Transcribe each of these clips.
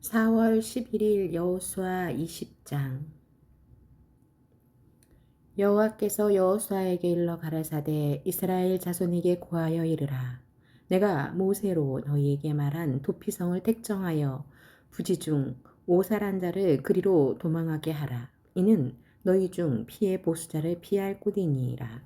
4월 11일 여호수아 20장. 여호와께서 여호수아에게 일러 가라사대 이스라엘 자손에게 고하여 이르라. 내가 모세로 너희에게 말한 도피성을 택정하여 부지 중 오살한 자를 그리로 도망하게 하라. 이는 너희 중 피해 보수자를 피할 곳이니라.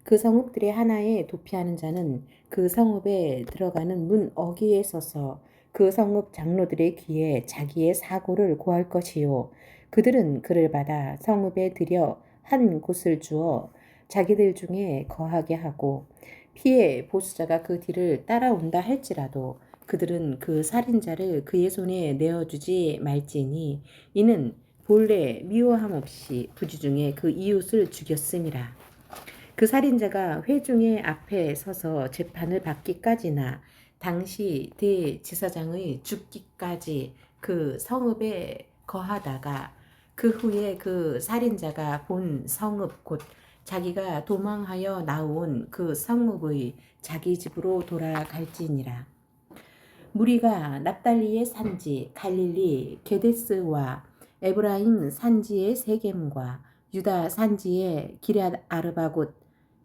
그 성읍들의 하나에 도피하는 자는 그 성읍에 들어가는 문 어귀에 서서 그 성읍 장로들의 귀에 자기의 사고를 고할 것이요. 그들은 그를 받아 성읍에 들여 한 곳을 주어 자기들 중에 거하게 하고 피해 보수자가 그 뒤를 따라온다 할지라도 그들은 그 살인자를 그의 손에 내어주지 말지니 이는 본래 미워함 없이 부지 중에 그 이웃을 죽였음이라. 그 살인자가 회중의 앞에 서서 재판을 받기까지나 당시 대제사장의 죽기까지 그 성읍에 거하다가 그 후에 그 살인자가 본 성읍 곧 자기가 도망하여 나온 그 성읍의 자기 집으로 돌아갈지니라. 무리가 납달리의 산지 갈릴리 게데스와 에브라임 산지의 세겜과 유다 산지의 기럇 아르바 곧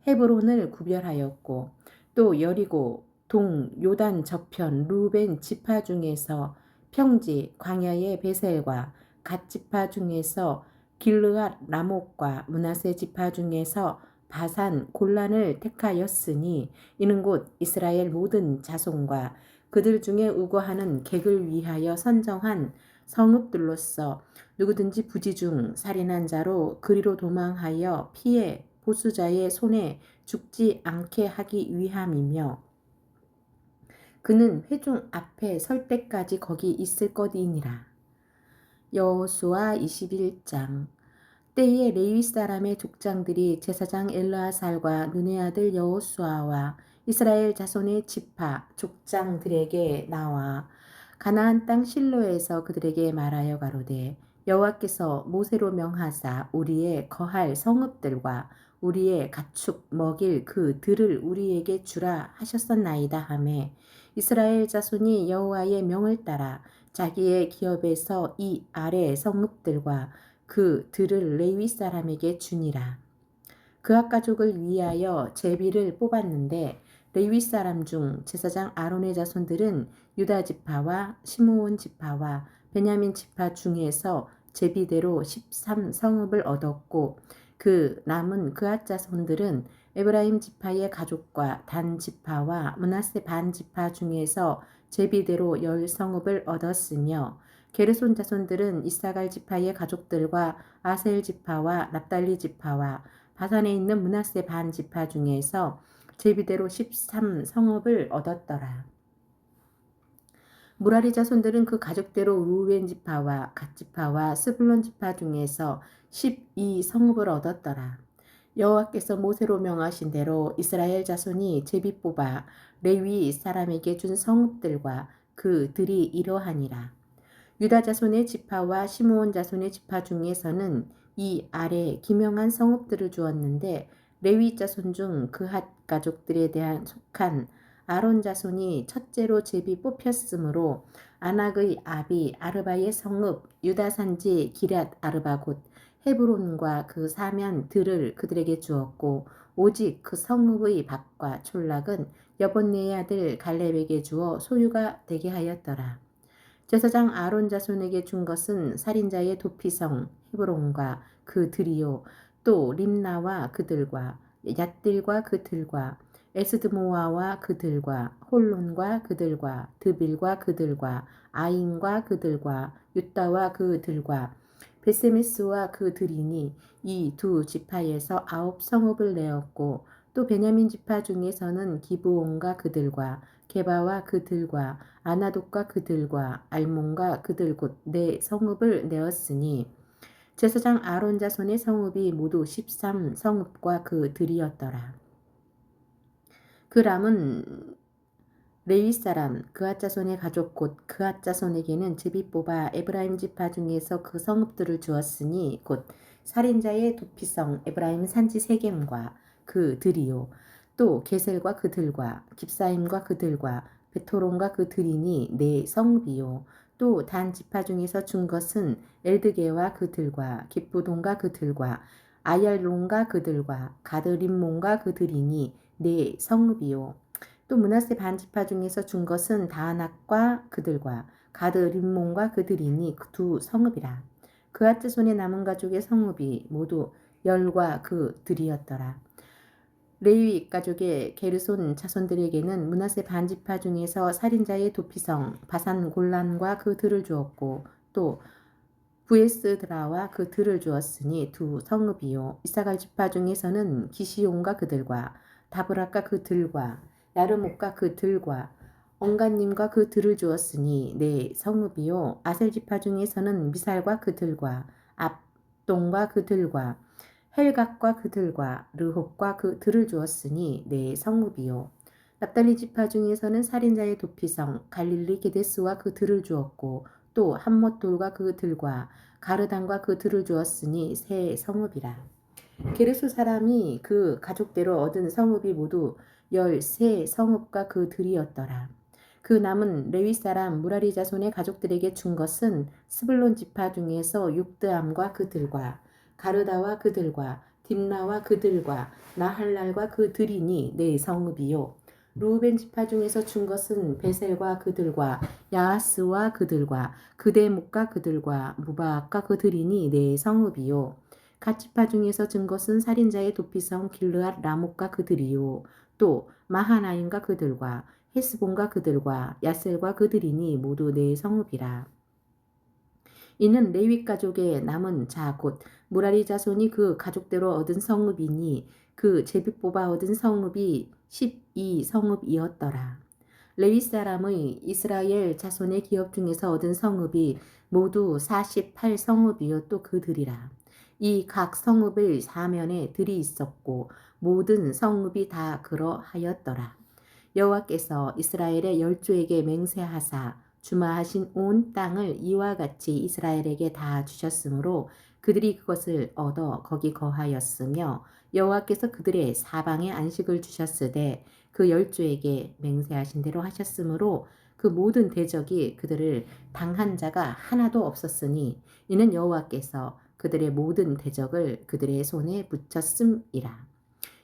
헤브론을 구별하였고 또 여리고 동 요단 저편 루벤 지파 중에서 평지 광야의 베셀과 갓 지파 중에서 길르앗 라목과 므낫세 지파 중에서 바산 골란을 택하였으니 이는 곧 이스라엘 모든 자손과 그들 중에 우거하는 객을 위하여 선정한 성읍들로서 누구든지 부지 중 살인한 자로 그리로 도망하여 피해 보수자의 손에 죽지 않게 하기 위함이며 그는 회중 앞에 설 때까지 거기 있을 것이니라. 여호수아 21장. 때에 레위 사람의 족장들이 제사장 엘르아살과 눈의 아들 여호수아와 이스라엘 자손의 지파 족장들에게 나와 가나안 땅 실로에서 그들에게 말하여 가로되 여호와께서 모세로 명하사 우리의 거할 성읍들과 우리의 가축 먹일 그 들을 우리에게 주라 하셨었나이다 하매 이스라엘 자손이 여호와의 명을 따라 자기의 기업에서 이 아래 성읍들과 그 들을 레위 사람에게 주니라. 그앗 가족을 위하여 제비를 뽑았는데 레위 사람 중 제사장 아론의 자손들은 유다 지파와 시므온 지파와 베냐민 지파 중에서 제비대로 13성읍을 얻었고 그 남은 그앗 자손들은 에브라임 지파의 가족과 단 지파와 므낫세 반 지파 중에서 제비대로 10성읍을 얻었으며 게르손 자손들은 이사갈 지파의 가족들과 아셀 지파와 납달리 지파와 바산에 있는 므낫세 반 지파 중에서 제비대로 13성읍을 얻었더라. 무라리 자손들은 그 가족대로 루벤 지파와 갓 지파와 스불론 지파 중에서 12성읍을 얻었더라. 여호와께서 모세로 명하신 대로 이스라엘 자손이 제비 뽑아 레위 사람에게 준 성읍들과 그 들이 이러하니라. 유다 자손의 지파와 시므온 자손의 지파 중에서는 이 아래 기명한 성읍들을 주었는데 레위 자손 중 그핫 가족들에 대한 속한 아론 자손이 첫째로 제비 뽑혔으므로 아낙의 아비 아르바의 성읍 유다 산지 기럇 아르바 곧 헤브론과 그 사면 들을 그들에게 주었고 오직 그 성읍의 밭과 촌락은 여본네의 아들 갈렙에게 주어 소유가 되게 하였더라. 제사장 아론 자손에게 준 것은 살인자의 도피성 헤브론과 그 들이요 또 림나와 그들과 얏들과 그들과 에스드모아와 그들과 홀론과 그들과 드빌과 그들과 아인과 그들과 유다와 그들과 베세메스와 그들이니 이 두 지파에서 9성읍을 내었고 또 베냐민 지파 중에서는 기브온과 그들과 게바와 그들과 아나돗과 그들과 알몬과 그들 곧 네 성읍을 내었으니 제사장 아론 자손의 성읍이 모두 13성읍과 그 들이었더라. 그 람은 레위 사람 그앗 자손의 가족 곧 그앗 자손에게는 제비 뽑아 에브라임 지파 중에서 그 성읍들을 주었으니 곧 살인자의 도피성 에브라임 산지 세겜과 그 들이요 또 게셀과 그들과 깁사임과 그들과 베토론과 그 들이니 네 성읍이요 또 단 지파 중에서 준 것은 엘드게와 그들과 기브돈과 그들과 아얄론과 그들과 가드림몬과 그들이니 네 성읍이요. 또 므낫세 반지파 중에서 준 것은 다낙과 그들과 가드림몬과 그들이니 두 성읍이라. 그앗 자손의 남은 가족의 성읍이 모두 열과 그들이었더라. 레위 가족의 게르손 자손들에게는 므낫세 반지파 중에서 살인자의 도피성 바산 골란과 그 들을 주었고 또 부에스드라와 그 들을 주었으니 두 성읍이요. 이사갈 지파 중에서는 기시온과 그들과 다브락과 그 들과 야르목과 그 들과 언간님과 그 들을 주었으니 네 성읍이요. 아셀 지파 중에서는 미살과 그 들과 압동과 그 들과 헬각과 그들과 르홉과 그 들을 주었으니 네 성읍이요. 납달리 지파 중에서는 살인자의 도피성 갈릴리 게데스와 그 들을 주었고 또 함못돌과 그 들과 가르단과 그 들을 주었으니 세 성읍이라. 게르소 사람이 그 가족대로 얻은 성읍이 모두 13성읍과 그 들이었더라. 그 남은 레위 사람 무라리 자손의 가족들에게 준 것은 스불론 지파 중에서 육드암과 그들과 가르다와 그들과 딥나와 그들과 나할랄과 그들이니 네 성읍이요. 루벤 지파 중에서 준 것은 베셀과 그들과 야하스와 그들과 그데목과 그들과 무바악과 그들이니 네 성읍이요. 갓 지파 중에서 준 것은 살인자의 도피성 길르앗 라목과 그들이요. 또 마하나임과 그들과 헤스본과 그들과 야셀과 그들이니 모두 네 성읍이라. 이는 레위 가족의 남은 자 곧 무라리 자손이 그 가족대로 얻은 성읍이니 그 제비 뽑아 얻은 성읍이 12성읍이었더라. 레위 사람의 이스라엘 자손의 기업 중에서 얻은 성읍이 모두 48성읍이요 또 그들이라. 이 각 성읍의 사면에 들이 있었고 모든 성읍이 다 그러하였더라. 여호와께서 이스라엘의 열조에게 맹세하사 주마하신 온 땅을 이와 같이 이스라엘에게 다 주셨으므로 그들이 그것을 얻어 거기 거하였으며 여호와께서 그들의 사방에 안식을 주셨으되 그 열조에게 맹세하신 대로 하셨으므로 그 모든 대적이 그들을 당한 자가 하나도 없었으니 이는 여호와께서 그들의 모든 대적을 그들의 손에 붙였음이라.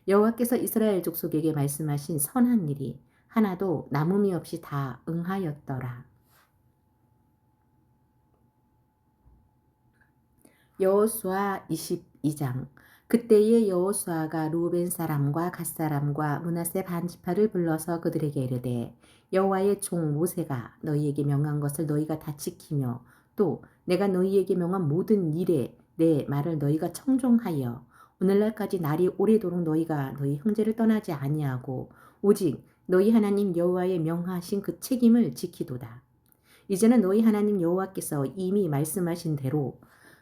여호와께서 이스라엘 족속에게 말씀하신 선한 일이 하나도 남음이 없이 다 응하였더라. 여호수아 22장. 그때에 여호수아가 루벤 사람과 갓 사람과 므낫세 반지파를 불러서 그들에게 이르되 여호와의 종 모세가 너희에게 명한 것을 너희가 다 지키며 또 내가 너희에게 명한 모든 일에 내 말을 너희가 청종하여 오늘날까지 날이 오래도록 너희가 너희 형제를 떠나지 아니하고 오직 너희 하나님 여호와의 명하신 그 책임을 지키도다. 이제는 너희 하나님 여호와께서 이미 말씀하신 대로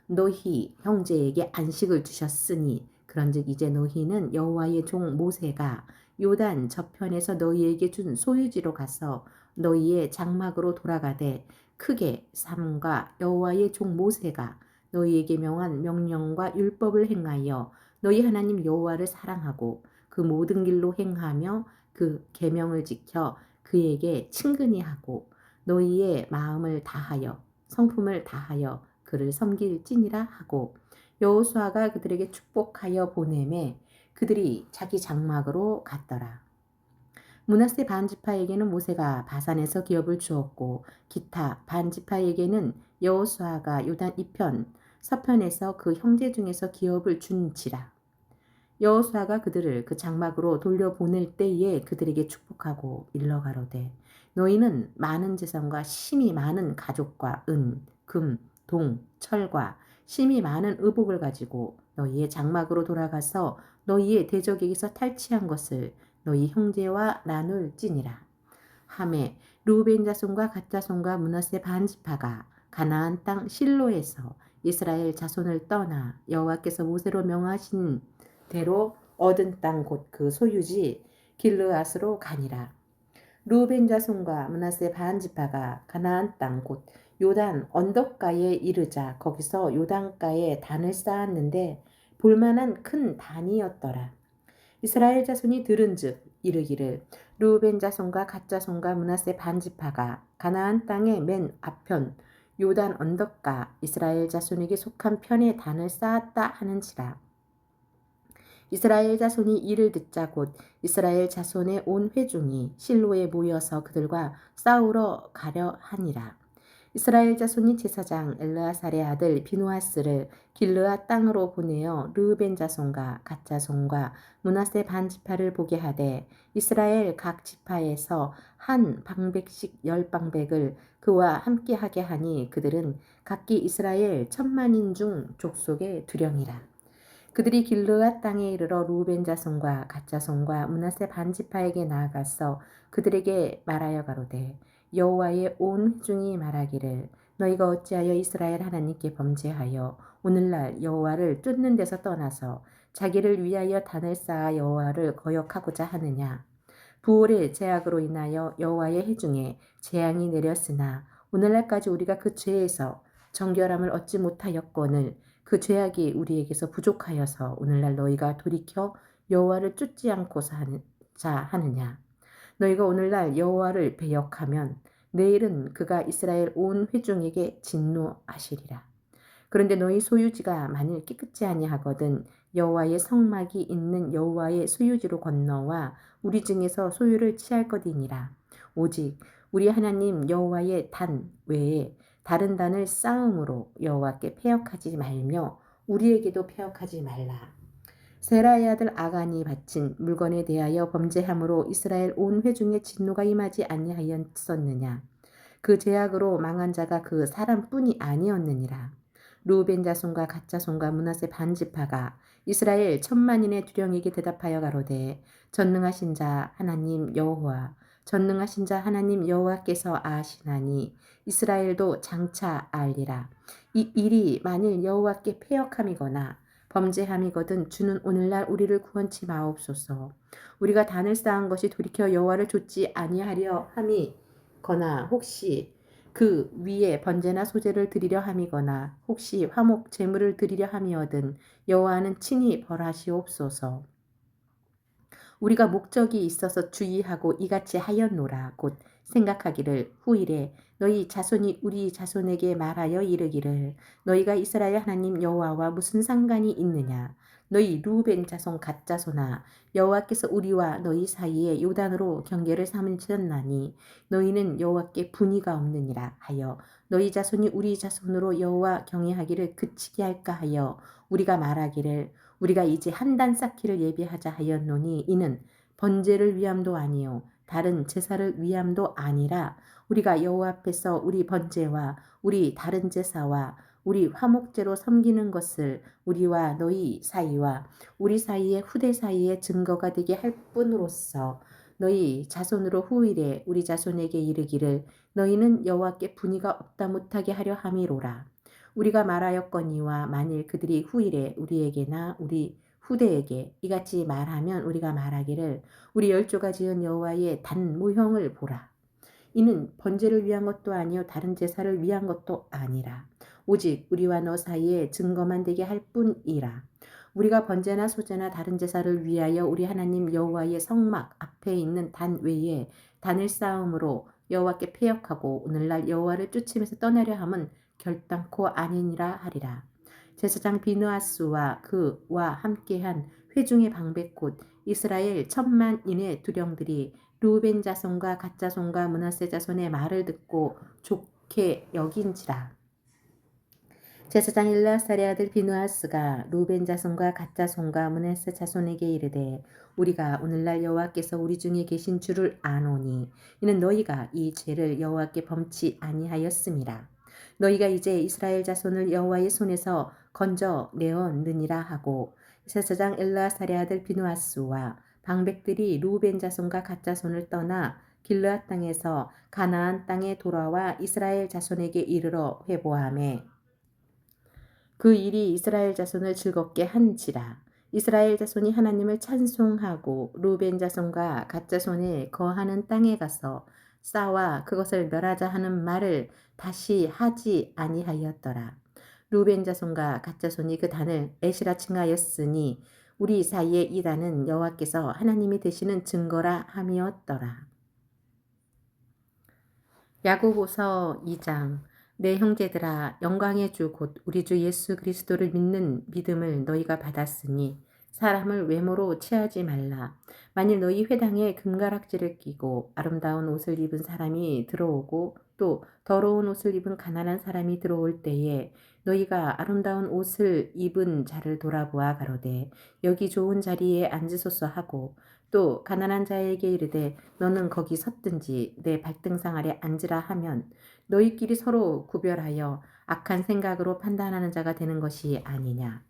너희 형제에게 안식을 주셨으니 그런즉 이제 너희는 여호와의 종 모세가 요단 저편에서 너희에게 준 소유지로 가서 너희의 장막으로 돌아가되 크게 삼가 여호와의 종 모세가 너희에게 명한 명령과 율법을 행하여 너희 하나님 여호와를 사랑하고 그 모든 길로 행하며 그 계명을 지켜 그에게 친근히 하고 너희의 마음을 다하여 성품을 다하여 그를 섬길지니라 하고 여호수아가 그들에게 축복하여 보내매 그들이 자기 장막으로 갔더라. 므낫세 반지파에게는 모세가 바산에서 기업을 주었고 기타 반지파에게는 여호수아가 요단 이편 서편에서 그 형제 중에서 기업을 준지라. 여호수아가 그들을 그 장막으로 돌려보낼 때에 그들에게 축복하고 일러 가로되 너희는 많은 재산과 심이 많은 가족과 은, 금, 동, 철과 심이 많은 의복을 가지고 너희의 장막으로 돌아가서 너희의 대적에게서 탈취한 것을 너희 형제와 나눌지니라. 하매 루벤 자손과 갓 자손과 므낫세 반지파가 가나안 땅 실로에서 이스라엘 자손을 떠나 여호와께서 모세로 명하신 대로 얻은 땅 곧 그 소유지 길르앗으로 가니라. 루벤 자손과 므낫세 반지파가 가나안 땅 곧 요단 언덕가에 이르자 거기서 요단가에 단을 쌓았는데 볼만한 큰 단이었더라. 이스라엘 자손이 들은즉 이르기를 르우벤 자손과 갓 자손과 므낫세 반 지파가 가나안 땅의 맨 앞편 요단 언덕가 이스라엘 자손에게 속한 편에 단을 쌓았다 하는지라. 이스라엘 자손이 이를 듣자 곧 이스라엘 자손의 온 회중이 실로에 모여서 그들과 싸우러 가려 하니라. 이스라엘 자손이 제사장 엘르아살의 아들 비누아스를 길르앗 땅으로 보내어 르우벤 자손과 갓 자손과 므낫세 반 지파를 보게 하되 이스라엘 각 지파에서 한 방백씩 10방백을 그와 함께 하게 하니 그들은 각기 이스라엘 10,000인 중 족속의 두령이라. 그들이 길르앗 땅에 이르러 르우벤 자손과 갓 자손과 므낫세 반 지파에게 나아가서 그들에게 말하여 가로되 여호와의 온 회중이 말하기를 너희가 어찌하여 이스라엘 하나님께 범죄하여 오늘날 여호와를 쫓는 데서 떠나서 자기를 위하여 단을 쌓아 여호와를 거역하고자 하느냐. 부올의 제약으로 인하여 여호와의 회중에 재앙이 내렸으나 오늘날까지 우리가 그 죄에서 정결함을 얻지 못하였거늘 그 죄악이 우리에게서 부족하여서 오늘날 너희가 돌이켜 여호와를 쫓지 않고자 하느냐. 너희가 오늘날 여호와를 배역하면 내일은 그가 이스라엘 온 회중에게 진노하시리라. 그런데 너희 소유지가 만일 깨끗지 아니하거든 여호와의 성막이 있는 여호와의 소유지로 건너와 우리 중에서 소유를 취할 것이니라. 오직 우리 하나님 여호와의 단 외에 다른 단을 쌓음으로 여호와께 패역하지 말며 우리에게도 패역하지 말라. 세라의 아들 아간이 바친 물건에 대하여 범죄함으로 이스라엘 온 회중의 진노가 임하지 아니하였었느냐. 그 죄악으로 망한 자가 그 사람뿐이 아니었느니라. 르우벤 자손과 갓 자손과 므낫세 반 지파가 이스라엘 10,000만인의 두령에게 대답하여 가로되 전능하신 자 하나님 여호와 전능하신 자 하나님 여호와께서 아시나니 이스라엘도 장차 알리라. 이 일이 만일 여호와께 패역함이거나 범죄함이거든 주는 오늘날 우리를 구원치 마옵소서. 우리가 단을 쌓은 것이 돌이켜 여호와를 좇지 아니하려 함이거나 혹시 그 위에 번제나 소제를 드리려 함이거나 혹시 화목 제물을 드리려 함이거든 여호와는 친히 벌하시옵소서. 우리가 목적이 있어서 주의하고 이같이 하였노라. 곧 생각하기를 후일에 너희 자손이 우리 자손에게 말하여 이르기를 너희가 이스라엘 하나님 여호와와 무슨 상관이 있느냐. 너희 르우벤 자손 갓 자손아 여호와께서 우리와 너희 사이에 요단으로 경계를 삼으셨나니 너희는 여호와께 분의가 없느니라 하여 너희 자손이 우리 자손으로 여호와 경외하기를 그치게 할까 하여 우리가 말하기를 우리가 이제 한 단 쌓기를 예비하자 하였노니 이는 번제를 위함도 아니요 다른 제사를 위함도 아니라 우리가 여호와 앞에서 우리 번제와 우리 다른 제사와 우리 화목제로 섬기는 것을 우리와 너희 사이와 우리 사이의 후대 사이에 증거가 되게 할 뿐으로써 너희 자손으로 후일에 우리 자손에게 이르기를 너희는 여호와께 분의가 없다 못하게 하려 함이로라. 우리가 말하였거니와 만일 그들이 후일에 우리에게나 우리 후대에게 이같이 말하면 우리가 말하기를 우리 열조가 지은 여호와의 단 모형을 보라. 이는 번제를 위한 것도 아니요 다른 제사를 위한 것도 아니라 오직 우리와 너 사이에 증거만 되게 할 뿐이라. 우리가 번제나 소제나 다른 제사를 위하여 우리 하나님 여호와의 성막 앞에 있는 단 외에 단을 쌓음으로 여호와께 패역하고 오늘날 여호와를 쫓으면서 떠나려 함은 결단코 아니니라 하리라. 제사장 비느하스와 그와 함께한 회중의 방백 곧 이스라엘 10,000만인의 두령들이 르우벤 자손과 갓 자손과 므낫세 자손의 말을 듣고 좋게 여긴지라. 제사장 엘르아살의 아들 비느하스가 르우벤 자손과 갓 자손과 므낫세 자손에게 이르되 우리가 오늘날 여호와께서 우리 중에 계신 줄을 아노니 이는 너희가 이 죄를 여호와께 범치 아니하였음이라. 너희가 이제 이스라엘 자손을 여호와의 손에서 건져 내었느니라 하고 제사장 엘르아살의 아들 비느하스와 방백들이 르우벤 자손과 갓 자손을 떠나 길르앗 땅에서 가나안 땅에 돌아와 이스라엘 자손에게 이르러 회보하매 그 일이 이스라엘 자손을 즐겁게 한지라. 이스라엘 자손이 하나님을 찬송하고 르우벤 자손과 갓 자손이 거하는 땅에 가서 싸워 그것을 멸하자 하는 말을 다시 하지 아니하였더라. 르우벤 자손과 갓 자손이 그 단을 에시라 칭하였으니 우리 사이의 이단은 여호와께서 하나님이 되시는 증거라 함이었더라. 야고보서 2장. 내 형제들아, 영광의 주 곧 우리 주 예수 그리스도를 믿는 믿음을 너희가 받았으니 사람을 외모로 취하지 말라. 만일 너희 회당에 금가락지를 끼고 아름다운 옷을 입은 사람이 들어오고 또 더러운 옷을 입은 가난한 사람이 들어올 때에 너희가 아름다운 옷을 입은 자를 돌아보아 가로되 여기 좋은 자리에 앉으소서 하고 또 가난한 자에게 이르되 너는 거기 섰든지 내 발등상 아래 앉으라 하면 너희끼리 서로 구별하여 악한 생각으로 판단하는 자가 되는 것이 아니냐.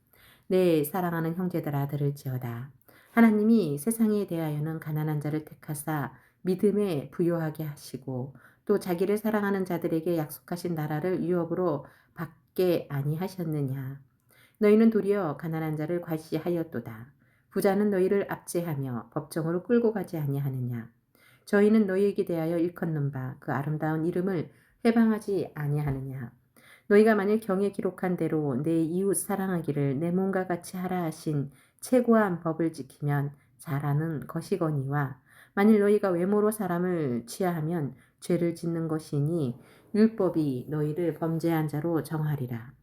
내 사랑하는 형제들아 들을지어다. 하나님이 세상에 대하여는 가난한 자를 택하사 믿음에 부요하게 하시고 또 자기를 사랑하는 자들에게 약속하신 나라를 유업으로 받게 아니하셨느냐. 너희는 도리어 가난한 자를 과시하였도다. 부자는 너희를 압제하며 법정으로 끌고 가지 아니하느냐. 저희는 너희에게 대하여 일컫는 바 그 아름다운 이름을 회방하지 아니하느냐. 너희가 만일 경에 기록한 대로 내 이웃 사랑하기를 내 몸과 같이 하라 하신 최고한 법을 지키면 잘하는 것이거니와 만일 너희가 외모로 사람을 취하하면 죄를 짓는 것이니 율법이 너희를 범죄한 자로 정하리라.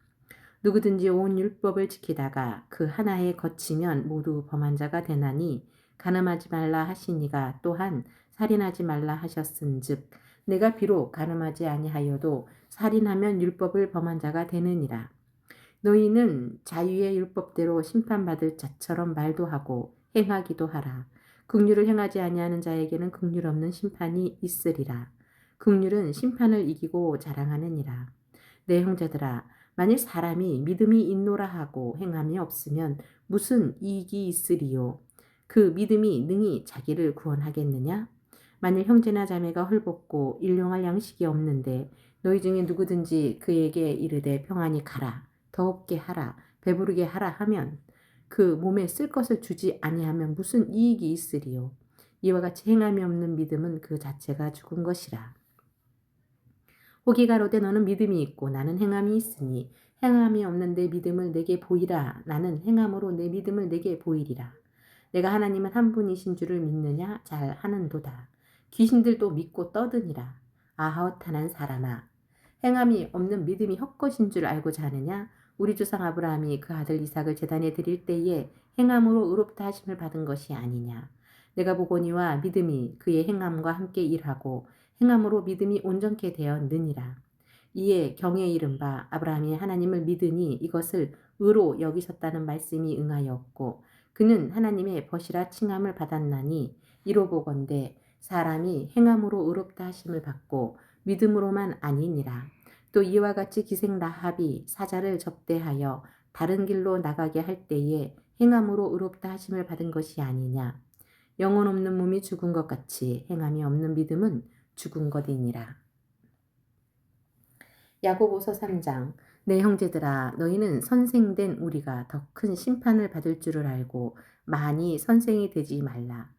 누구든지 온 율법을 지키다가 그 하나에 거치면 모두 범한 자가 되나니 간음하지 말라 하시니가 또한 살인하지 말라 하셨은즉 내가 비록 간음하지 아니하여도 살인하면 율법을 범한 자가 되느니라. 너희는 자유의 율법대로 심판받을 자처럼 말도 하고 행하기도 하라. 긍휼을 행하지 아니하는 자에게는 긍휼 없는 심판이 있으리라. 긍휼은 심판을 이기고 자랑하느니라. 내 형제들아, 만일 사람이 믿음이 있노라 하고 행함이 없으면 무슨 이익이 있으리요? 그 믿음이 능히 자기를 구원하겠느냐? 만일 형제나 자매가 헐벗고 일용할 양식이 없는데 너희 중에 누구든지 그에게 이르되 평안히 가라, 더럽게 하라, 배부르게 하라 하면 그 몸에 쓸 것을 주지 아니하면 무슨 이익이 있으리요? 이와 같이 행함이 없는 믿음은 그 자체가 죽은 것이라. 혹이 가로되 너는 믿음이 있고 나는 행함이 있으니 행함이 없는 내 믿음을 내게 보이라. 나는 행함으로 내 믿음을 내게 보이리라. 내가 하나님은 한 분이신 줄을 믿느냐? 잘 하는도다. 귀신들도 믿고 떠드니라. 아하ot한한 사람아, 행함이 없는 믿음이 헛것인 줄 알고 자느냐? 우리 조상 아브라함이 그 아들 이삭을 제단에 드릴 때에 행함으로 의롭다 하심을 받은 것이 아니냐. 내가 보거니와 믿음이 그의 행함과 함께 일하고 행함으로 믿음이 온전케 되었느니라. 이에 경에 이른바 아브라함이 하나님을 믿으니 이것을 의로 여기셨다는 말씀이 응하였고 그는 하나님의 벗이라 칭함을 받았나니 이로 보건대 사람이 행함으로 의롭다 하심을 받고 믿음으로만 아니니라. 또 이와 같이 기생 라합이 사자를 접대하여 다른 길로 나가게 할 때에 행함으로 의롭다 하심을 받은 것이 아니냐. 영혼 없는 몸이 죽은 것 같이 행함이 없는 믿음은 죽은 것이니라. 야고보서 3장. 내 형제들아, 너희는 선생된 우리가 더 큰 심판을 받을 줄을 알고 많이 선생이 되지 말라.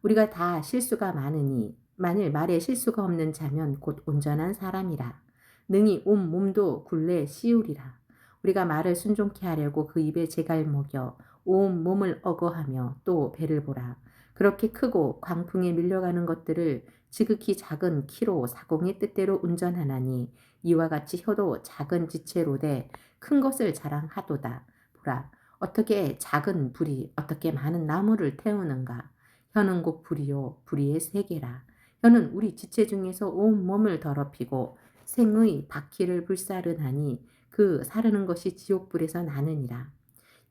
우리가 다 실수가 많으니 만일 말에 실수가 없는 자면 곧 온전한 사람이라. 능히 온 몸도 굴레 씌우리라. 우리가 말을 순종케 하려고 그 입에 재갈 먹여 온 몸을 어거하며 또 배를 보라. 그렇게 크고 광풍에 밀려가는 것들을 지극히 작은 키로 사공의 뜻대로 운전하나니 이와 같이 혀도 작은 지체로되 큰 것을 자랑하도다. 보라, 어떻게 작은 불이 어떻게 많은 나무를 태우는가. 혀는 곧 불이요 불의의 세계라. 혀는 우리 지체 중에서 온 몸을 더럽히고 생의 바퀴를 불사르나니 그 사르는 것이 지옥불에서 나느니라.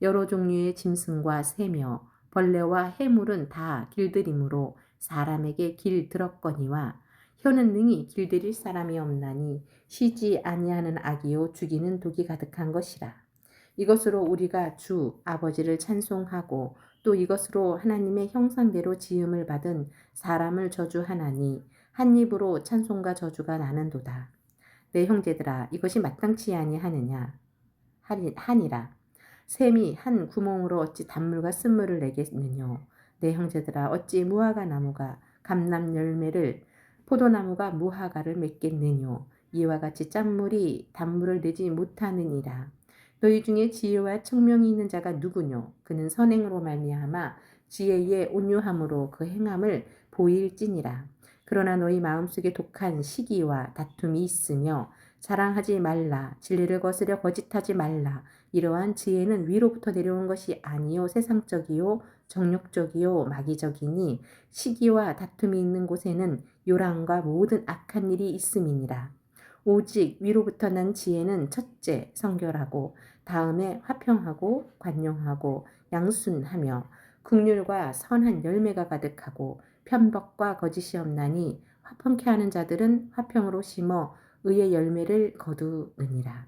여러 종류의 짐승과 새며 벌레와 해물은 다 길들이므로 사람에게 길들었거니와 혀는 능히 길들일 사람이 없나니 쉬지 아니하는 악이요 죽이는 독이 가득한 것이라. 이것으로 우리가 주 아버지를 찬송하고 또 이것으로 하나님의 형상대로 지음을 받은 사람을 저주하나니 한 입으로 찬송과 저주가 나는도다. 내 형제들아, 이것이 마땅치 아니하느냐 하니라. 샘이 한 구멍으로 어찌 단물과 쓴물을 내겠느뇨. 내 형제들아, 어찌 무화과 나무가 감람 열매를 포도나무가 무화과를 맺겠느뇨. 이와 같이 짠물이 단물을 내지 못하느니라. 너희 중에 지혜와 청명이 있는 자가 누구뇨? 그는 선행으로 말미암아 지혜의 온유함으로 그 행함을 보일지니라. 그러나 너희 마음속에 독한 시기와 다툼이 있으며 자랑하지 말라. 진리를 거스려 거짓하지 말라. 이러한 지혜는 위로부터 내려온 것이 아니요 세상적이요 정욕적이요 마귀적이니 시기와 다툼이 있는 곳에는 요란과 모든 악한 일이 있음이니라. 오직 위로부터 난 지혜는 첫째 성결하고 다음에 화평하고 관용하고 양순하며 긍휼과 선한 열매가 가득하고 편법과 거짓이 없나니 화평케 하는 자들은 화평으로 심어 의의 열매를 거두느니라.